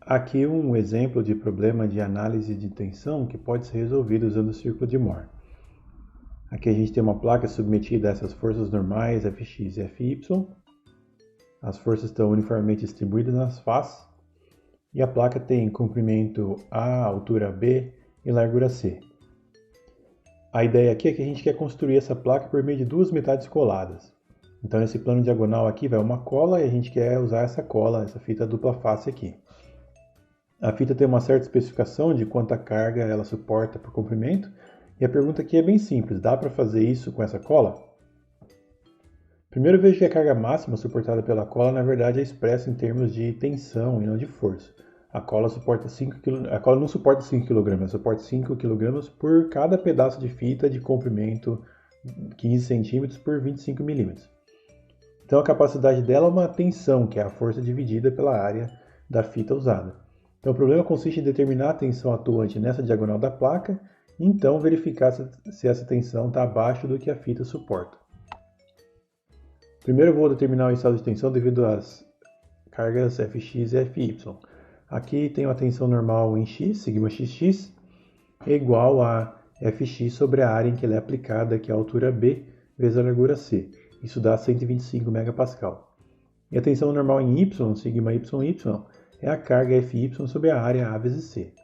Aqui um exemplo de problema de análise de tensão que pode ser resolvido usando o círculo de Moore. Aqui a gente tem uma placa submetida a essas forças normais Fx e Fy. As forças estão uniformemente distribuídas nas faces e a placa tem comprimento A, altura B e largura C. A ideia aqui é que a gente quer construir essa placa por meio de duas metades coladas. Então nesse plano diagonal aqui vai uma cola e a gente quer usar essa cola, essa fita dupla face aqui. A fita tem uma certa especificação de quanta carga ela suporta por comprimento, e a pergunta aqui é bem simples: dá para fazer isso com essa cola? Primeiro vejo que a carga máxima suportada pela cola na verdade é expressa em termos de tensão e não de força. A cola não suporta 5 kg, ela suporta 5 kg por cada pedaço de fita de comprimento 15 cm por 25 mm. Então a capacidade dela é uma tensão, que é a força dividida pela área da fita usada. Então o problema consiste em determinar a tensão atuante nessa diagonal da placa e então verificar se essa tensão está abaixo do que a fita suporta. Primeiro eu vou determinar o estado de tensão devido às cargas Fx e Fy. Aqui tem a tensão normal em x, sigma xx, é igual a Fx sobre a área em que ela é aplicada, que é a altura B, vezes a largura C. Isso dá 125 MPa. E a tensão normal em y, sigma yy, é a carga Fy sobre a área A vezes C.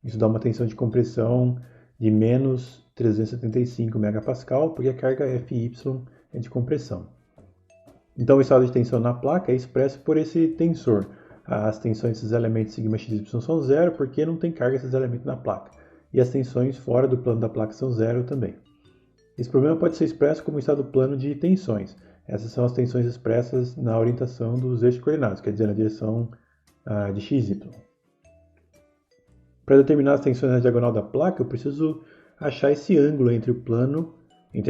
Isso dá uma tensão de compressão de menos 375 MPa, porque a carga Fy é de compressão. Então o estado de tensão na placa é expresso por esse tensor. As tensões desses elementos sigma xy são zero, porque não tem carga esses elementos na placa. E as tensões fora do plano da placa são zero também. Esse problema pode ser expresso como estado plano de tensões. Essas são as tensões expressas na orientação dos eixos coordenados, quer dizer, na direção de xy. Para determinar as tensões na diagonal da placa, eu preciso achar esse ângulo entre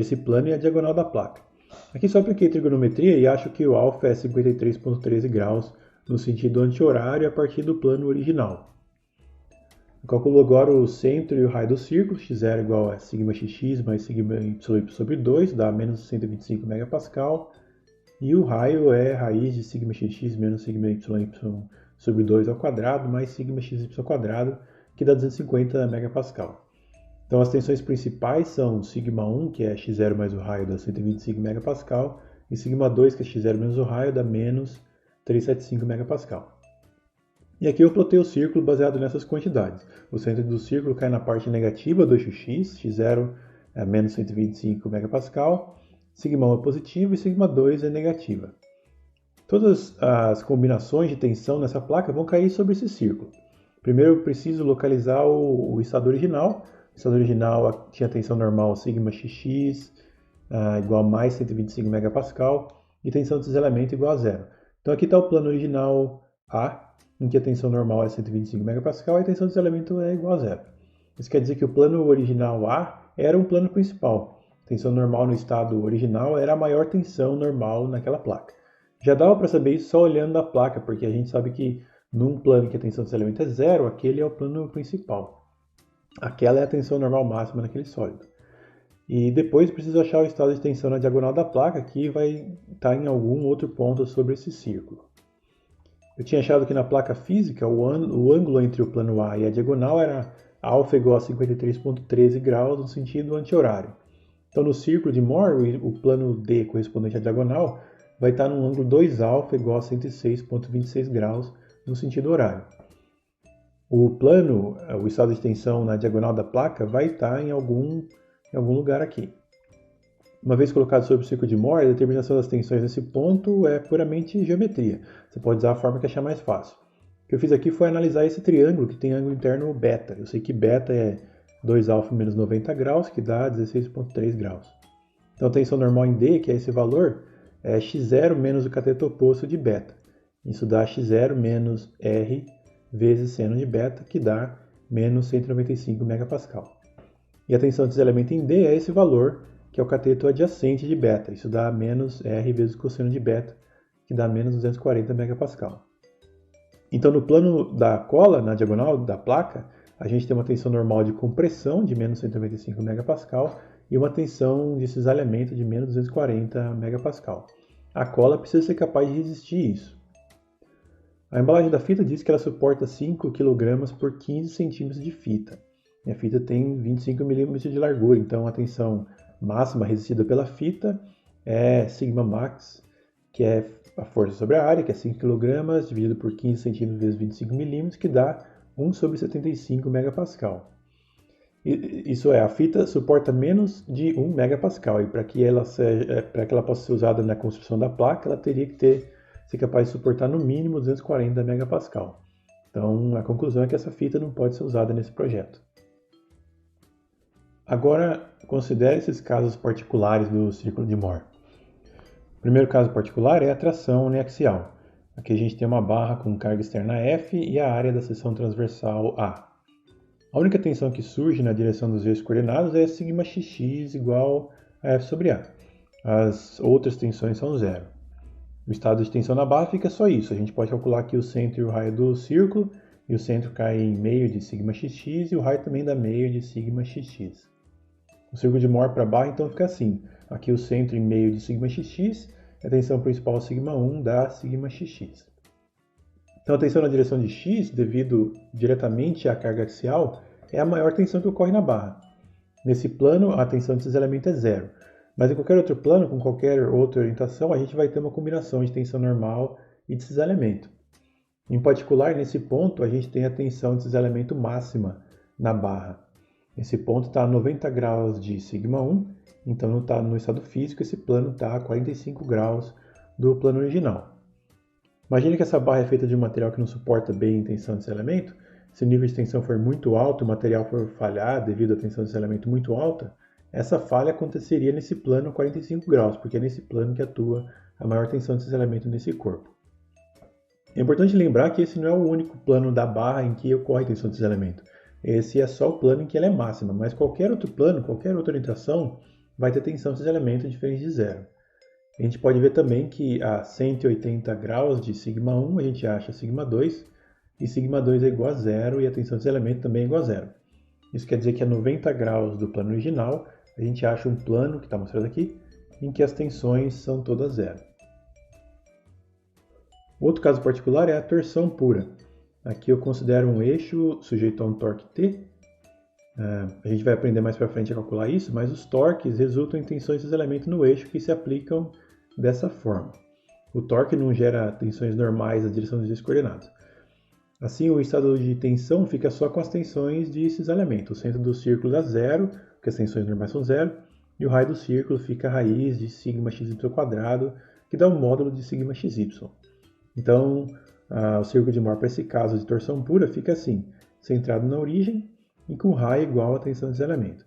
esse plano e a diagonal da placa. Aqui só apliquei trigonometria e acho que o alfa é 53,13 graus no sentido anti-horário a partir do plano original. Eu calculo agora o centro e o raio do círculo, x0 igual a sigma xx mais sigma y sobre 2, dá menos 125 MPa, e o raio é raiz de sigma xx menos sigma y sobre 2 ao quadrado mais sigma xy ao quadrado, que dá 250 MPa. Então as tensões principais são sigma 1, que é x0 mais o raio, dá 125 MPa, e sigma 2, que é x0 menos o raio, dá menos 375 MPa. E aqui eu plotei o círculo baseado nessas quantidades. O centro do círculo cai na parte negativa do eixo x, x0 é menos 125 MPa, sigma 1 é positivo e sigma 2 é negativa. Todas as combinações de tensão nessa placa vão cair sobre esse círculo. Primeiro eu preciso localizar o estado original. O estado original tinha tensão normal sigma xx igual a mais 125 MPa e tensão desses elementos igual a zero. Então aqui está o plano original A, em que a tensão normal é 125 MPa e a tensão desse elemento é igual a zero. Isso quer dizer que o plano original A era um plano principal. A tensão normal no estado original era a maior tensão normal naquela placa. Já dava para saber isso só olhando a placa, porque a gente sabe que num plano que a tensão desse elemento é zero, aquele é o plano principal. Aquela é a tensão normal máxima naquele sólido. E depois preciso achar o estado de tensão na diagonal da placa, que vai estar em algum outro ponto sobre esse círculo. Eu tinha achado que na placa física o ângulo entre o plano A e a diagonal era alfa igual a 53,13 graus no sentido anti-horário. Então no círculo de Moore, o plano D correspondente à diagonal vai estar num ângulo 2α igual a 106,26 graus no sentido horário. O estado de tensão na diagonal da placa vai estar em algum lugar aqui. Uma vez colocado sobre o círculo de Moore, a determinação das tensões nesse ponto é puramente geometria. Você pode usar a forma que achar mais fácil. O que eu fiz aqui foi analisar esse triângulo que tem ângulo interno beta. Eu sei que beta é 2α menos 90 graus, que dá 16,3 graus. Então a tensão normal em D, que é esse valor, é x0 menos o cateto oposto de beta. Isso dá x0 menos R vezes seno de beta, que dá menos 195 MPa. E a tensão desse elemento em D é esse valor, que é o cateto adjacente de beta. Isso dá menos R vezes cosseno de beta, que dá menos 240 MPa. Então, no plano da cola, na diagonal da placa, a gente tem uma tensão normal de compressão de menos 195 MPa e uma tensão de cisalhamento de menos 240 MPa. A cola precisa ser capaz de resistir isso. A embalagem da fita diz que ela suporta 5 kg por 15 centímetros de fita. E a fita tem 25 milímetros de largura, então a tensão máxima resistida pela fita é sigma max, que é a força sobre a área, que é 5 kg, dividido por 15 centímetros vezes 25 milímetros, que dá 1 sobre 75 megapascal. Isso é, a fita suporta menos de 1 megapascal, e para que ela possa ser usada na construção da placa, ela teria que ser capaz de suportar no mínimo 240 megapascal. Então, a conclusão é que essa fita não pode ser usada nesse projeto. Agora, considere esses casos particulares do círculo de Mohr. O primeiro caso particular é a tração uniaxial. Aqui a gente tem uma barra com carga externa F e a área da seção transversal A. A única tensão que surge na direção dos eixos coordenados é σxx igual a F sobre A. As outras tensões são zero. O estado de tensão na barra fica só isso. A gente pode calcular aqui o centro e o raio do círculo, e o centro cai em meio de σxx e o raio também dá meio de σxx. O círculo de Mohr para a barra então fica assim. Aqui o centro em meio de σxx, a tensão principal σ1 dá σxx. Então a tensão na direção de x, devido diretamente à carga axial, é a maior tensão que ocorre na barra. Nesse plano, a tensão desse elemento é zero. Mas em qualquer outro plano, com qualquer outra orientação, a gente vai ter uma combinação de tensão normal e de cisalhamento. Em particular, nesse ponto, a gente tem a tensão de cisalhamento máxima na barra. Esse ponto está a 90 graus de σ1, então no estado físico esse plano está a 45 graus do plano original. Imagine que essa barra é feita de um material que não suporta bem a tensão desse elemento. Se o nível de tensão for muito alto, o material for falhar devido à tensão desse elemento muito alta, essa falha aconteceria nesse plano a 45 graus, porque é nesse plano que atua a maior tensão desse elemento nesse corpo. É importante lembrar que esse não é o único plano da barra em que ocorre a tensão desse elemento. Esse é só o plano em que ela é máxima, mas qualquer outro plano, qualquer outra orientação, vai ter tensão desse elemento diferente de zero. A gente pode ver também que a 180 graus de σ1 a gente acha σ2, e σ2 é igual a zero e a tensão desse elemento também é igual a zero. Isso quer dizer que a 90 graus do plano original a gente acha um plano, que está mostrado aqui, em que as tensões são todas zero. Outro caso particular é a torção pura. Aqui eu considero um eixo sujeito a um torque T. A gente vai aprender mais para frente a calcular isso, mas os torques resultam em tensões desse elemento no eixo que se aplicam dessa forma. O torque não gera tensões normais na direção dos eixos coordenados. Assim, o estado de tensão fica só com as tensões de cisalhamento. O centro do círculo dá zero, porque as tensões normais são zero, e o raio do círculo fica a raiz de σxy², que dá um módulo de σxy. Então, o círculo de Mohr para esse caso de torção pura fica assim, centrado na origem e com raio igual à tensão desse elemento.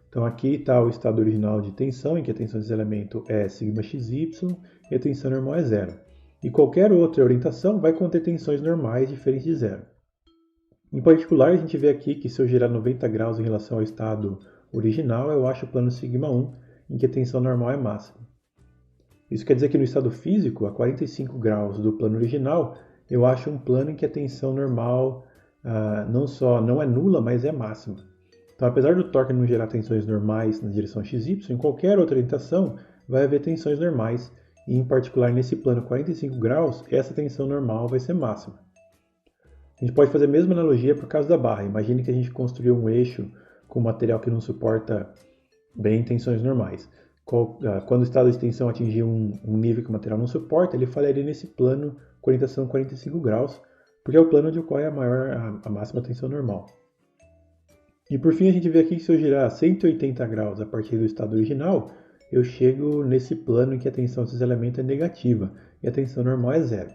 Então aqui está o estado original de tensão, em que a tensão desse elemento é σxy e a tensão normal é zero. E qualquer outra orientação vai conter tensões normais diferentes de zero. Em particular, a gente vê aqui que se eu girar 90 graus em relação ao estado original, eu acho o plano σ1, em que a tensão normal é máxima. Isso quer dizer que no estado físico, a 45 graus do plano original, eu acho um plano em que a tensão normal não é nula, mas é máxima. Então, apesar do torque não gerar tensões normais na direção XY, em qualquer outra orientação vai haver tensões normais, e em particular nesse plano 45 graus, essa tensão normal vai ser máxima. A gente pode fazer a mesma analogia para o caso da barra. Imagine que a gente construiu um eixo com material que não suporta bem tensões normais. Quando o estado de tensão atingir um nível que o material não suporta, ele falharia nesse plano com orientação 45 graus, porque é o plano onde ocorre a máxima tensão normal. E por fim a gente vê aqui que se eu girar 180 graus a partir do estado original, eu chego nesse plano em que a tensão desses elementos é negativa e a tensão normal é zero.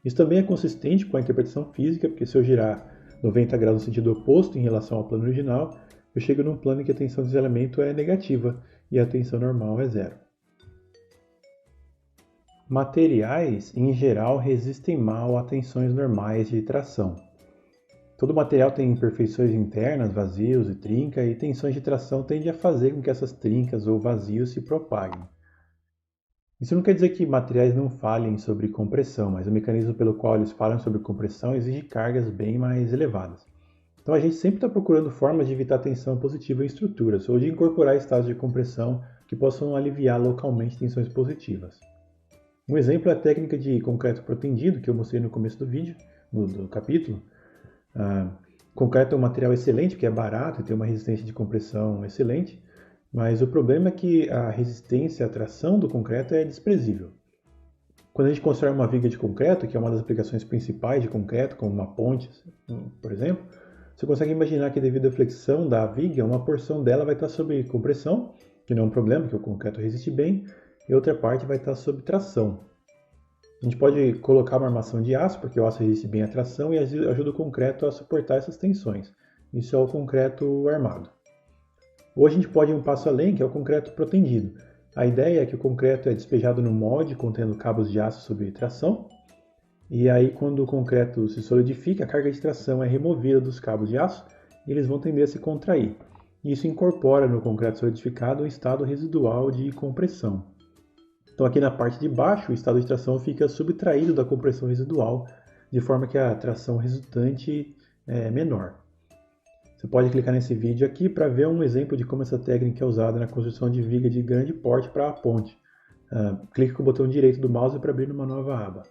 Isso também é consistente com a interpretação física, porque se eu girar 90 graus no sentido oposto em relação ao plano original, eu chego num plano em que a tensão desse elemento é negativa e a tensão normal é zero. Materiais, em geral, resistem mal a tensões normais de tração. Todo material tem imperfeições internas, vazios e trinca, e tensões de tração tendem a fazer com que essas trincas ou vazios se propaguem. Isso não quer dizer que materiais não falhem sobre compressão, mas o mecanismo pelo qual eles falham sobre compressão exige cargas bem mais elevadas. Então a gente sempre está procurando formas de evitar tensão positiva em estruturas, ou de incorporar estados de compressão que possam aliviar localmente tensões positivas. Um exemplo é a técnica de concreto protendido, que eu mostrei no começo do vídeo. do capítulo. Concreto é um material excelente, porque é barato e tem uma resistência de compressão excelente, mas o problema é que a resistência à tração do concreto é desprezível. Quando a gente constrói uma viga de concreto, que é uma das aplicações principais de concreto, como uma ponte, por exemplo, você consegue imaginar que devido à flexão da viga, uma porção dela vai estar sob compressão, que não é um problema, porque o concreto resiste bem, e outra parte vai estar sob tração. A gente pode colocar uma armação de aço, porque o aço resiste bem à tração e ajuda o concreto a suportar essas tensões. Isso é o concreto armado. Ou a gente pode ir um passo além, que é o concreto protendido. A ideia é que o concreto é despejado no molde contendo cabos de aço sob tração, e aí quando o concreto se solidifica, a carga de tração é removida dos cabos de aço e eles vão tender a se contrair. Isso incorpora no concreto solidificado um estado residual de compressão. Então aqui na parte de baixo, o estado de tração fica subtraído da compressão residual, de forma que a tração resultante é menor. Você pode clicar nesse vídeo aqui para ver um exemplo de como essa técnica é usada na construção de viga de grande porte para a ponte. Clique com o botão direito do mouse para abrir uma nova aba.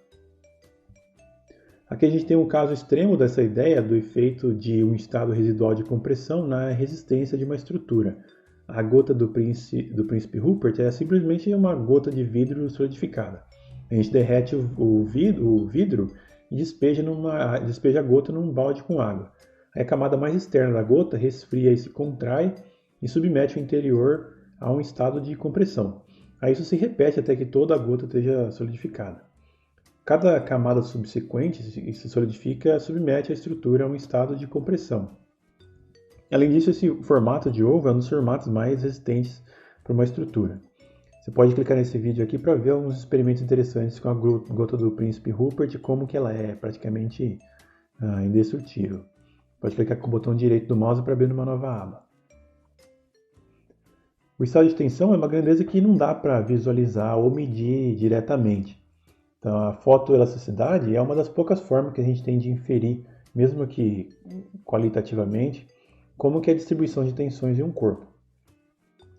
Aqui a gente tem um caso extremo dessa ideia do efeito de um estado residual de compressão na resistência de uma estrutura. A gota do príncipe Rupert é simplesmente uma gota de vidro solidificada. A gente derrete o vidro e despeja a gota num balde com água. Aí a camada mais externa da gota resfria e se contrai e submete o interior a um estado de compressão. Aí isso se repete até que toda a gota esteja solidificada. Cada camada subsequente se solidifica submete a estrutura a um estado de compressão. Além disso, esse formato de ovo é um dos formatos mais resistentes para uma estrutura. Você pode clicar nesse vídeo aqui para ver alguns experimentos interessantes com a gota do príncipe Rupert e como que ela é praticamente indestrutível. Pode clicar com o botão direito do mouse para abrir uma nova aba. O estado de tensão é uma grandeza que não dá para visualizar ou medir diretamente. Então, a fotoelasticidade é uma das poucas formas que a gente tem de inferir, mesmo que qualitativamente, como que é a distribuição de tensões em um corpo.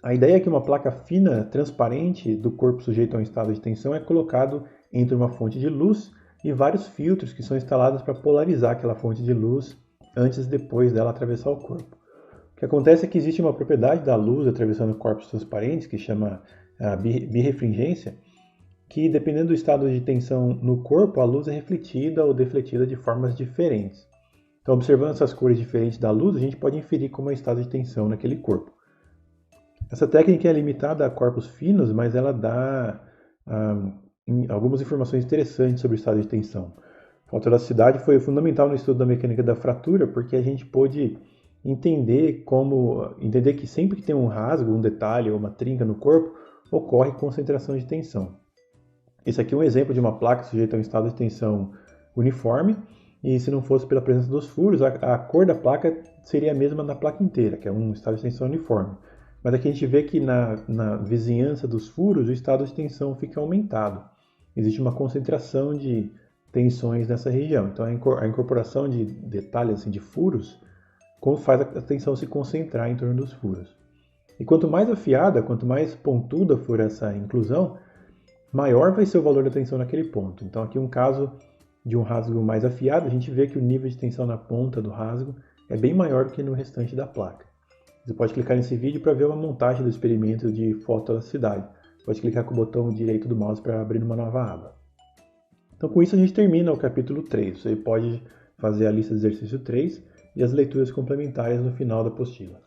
A ideia é que uma placa fina, transparente do corpo sujeito a um estado de tensão é colocado entre uma fonte de luz e vários filtros que são instalados para polarizar aquela fonte de luz antes e depois dela atravessar o corpo. O que acontece é que existe uma propriedade da luz atravessando corpos transparentes, que chama birrefringência, que dependendo do estado de tensão no corpo, a luz é refletida ou defletida de formas diferentes. Então, observando essas cores diferentes da luz, a gente pode inferir como é o estado de tensão naquele corpo. Essa técnica é limitada a corpos finos, mas ela dá algumas informações interessantes sobre o estado de tensão. A fotoelasticidade foi fundamental no estudo da mecânica da fratura, porque a gente pôde entender que sempre que tem um rasgo, um detalhe ou uma trinca no corpo, ocorre concentração de tensão. Esse aqui é um exemplo de uma placa sujeita a um estado de tensão uniforme, e se não fosse pela presença dos furos, a cor da placa seria a mesma da placa inteira, que é um estado de tensão uniforme. Mas aqui a gente vê que na vizinhança dos furos, o estado de tensão fica aumentado. Existe uma concentração de tensões nessa região. Então a incorporação de detalhes assim, de furos faz a tensão se concentrar em torno dos furos. E quanto mais afiada, quanto mais pontuda for essa inclusão, maior vai ser o valor da tensão naquele ponto. Então aqui um caso de um rasgo mais afiado, a gente vê que o nível de tensão na ponta do rasgo é bem maior do que no restante da placa. Você pode clicar nesse vídeo para ver uma montagem do experimento de fotoelasticidade. Pode clicar com o botão direito do mouse para abrir uma nova aba. Então com isso a gente termina o capítulo 3. Você pode fazer a lista de exercício 3 e as leituras complementares no final da apostila.